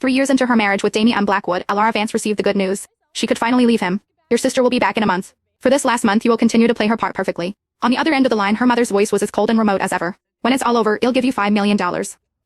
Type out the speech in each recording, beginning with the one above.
3 years into her marriage with Damien Blackwood, Alara Vance received the good news. She could finally leave him. Your sister will be back in a month. For this last month you will continue to play her part perfectly. On the other end of the line, her mother's voice was as cold and remote as ever. When it's all over, I'll give you $5 million.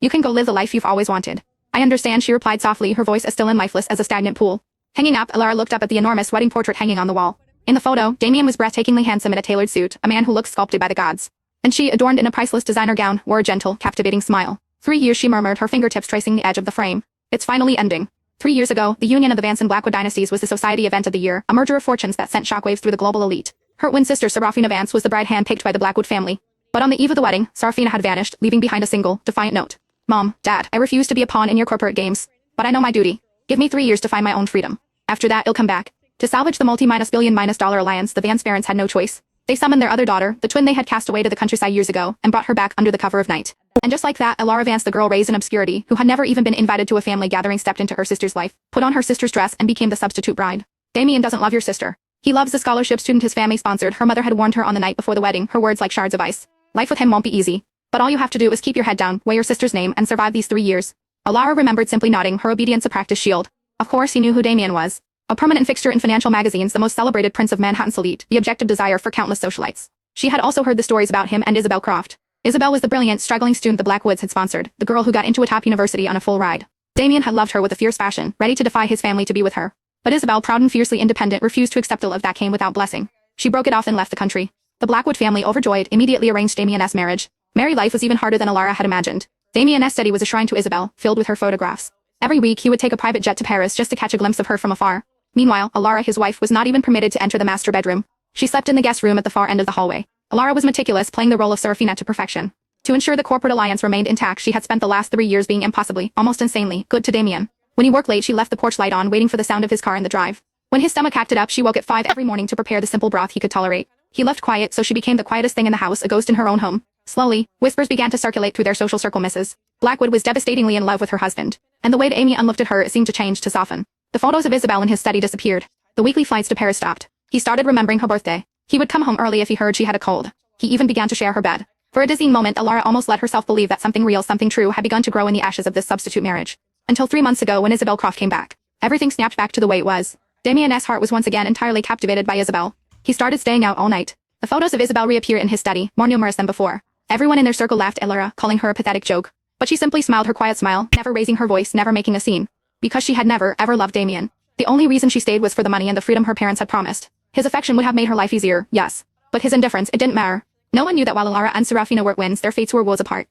You can go live the life you've always wanted. I understand, she replied softly, her voice as still and lifeless as a stagnant pool. Hanging up, Alara looked up at the enormous wedding portrait hanging on the wall. In the photo, Damien was breathtakingly handsome in a tailored suit, a man who looked sculpted by the gods. And she, adorned in a priceless designer gown, wore a gentle, captivating smile. 3 years, she murmured, her fingertips tracing the edge of the frame. It's finally ending. 3 years ago, the union of the Vance and Blackwood dynasties was the society event of the year, a merger of fortunes that sent shockwaves through the global elite. Her twin sister Serafina Vance was the bride handpicked by the Blackwood family. But on the eve of the wedding, Serafina had vanished, leaving behind a single, defiant note. Mom, Dad, I refuse to be a pawn in your corporate games. But I know my duty. Give me 3 years to find my own freedom. After that, I'll come back. To salvage the multi-billion-dollar alliance, the Vance parents had no choice. They summoned their other daughter, the twin they had cast away to the countryside years ago, and brought her back under the cover of night. And just like that, Alara Vance, the girl raised in obscurity, who had never even been invited to a family gathering, stepped into her sister's life, put on her sister's dress, and became the substitute bride. Damien doesn't love your sister. He loves the scholarship student his family sponsored. Her mother had warned her on the night before the wedding, her words like shards of ice. Life with him won't be easy. But all you have to do is keep your head down, wear your sister's name, and survive these 3 years. Alara remembered simply nodding, her obedience a practice shield. Of course he knew who Damien was. A permanent fixture in financial magazines, the most celebrated prince of Manhattan's elite, the objective desire for countless socialites. She had also heard the stories about him and Isabel Croft. Isabel was the brilliant, struggling student the Blackwoods had sponsored, the girl who got into a top university on a full ride. Damien had loved her with a fierce passion, ready to defy his family to be with her. But Isabel, proud and fiercely independent, refused to accept the love that came without blessing. She broke it off and left the country. The Blackwood family, overjoyed, immediately arranged Damien's marriage. Married life was even harder than Alara had imagined. Damien's study was a shrine to Isabel, filled with her photographs. Every week he would take a private jet to Paris just to catch a glimpse of her from afar. Meanwhile, Alara, his wife, was not even permitted to enter the master bedroom. She slept in the guest room at the far end of the hallway. Alara was meticulous, playing the role of Serafina to perfection. To ensure the corporate alliance remained intact, she had spent the last 3 years being impossibly, almost insanely, good to Damien. When he worked late, she left the porch light on, waiting for the sound of his car in the drive. When his stomach acted up, she woke at 5 every morning to prepare the simple broth he could tolerate. He loved quiet, so she became the quietest thing in the house, a ghost in her own home. Slowly, whispers began to circulate through their social circle. Mrs. Blackwood was devastatingly in love with her husband. And the way Damien looked at her, it seemed to change, to soften. The photos of Isabel in his study disappeared. The weekly flights to Paris stopped. He started remembering her birthday. He would come home early if he heard she had a cold. He even began to share her bed. For a dizzying moment, Alara almost let herself believe that something real, something true, had begun to grow in the ashes of this substitute marriage. Until 3 months ago, when Isabel Croft came back. Everything snapped back to the way it was. Damien's heart was once again entirely captivated by Isabel. He started staying out all night. The photos of Isabel reappeared in his study, more numerous than before. Everyone in their circle laughed at Alara, calling her a pathetic joke. But she simply smiled her quiet smile, never raising her voice, never making a scene. Because she had never, ever loved Damien. The only reason she stayed was for the money and the freedom her parents had promised. His affection would have made her life easier, yes. But his indifference, it didn't matter. No one knew that while Alara and Serafina were twins, their fates were worlds apart.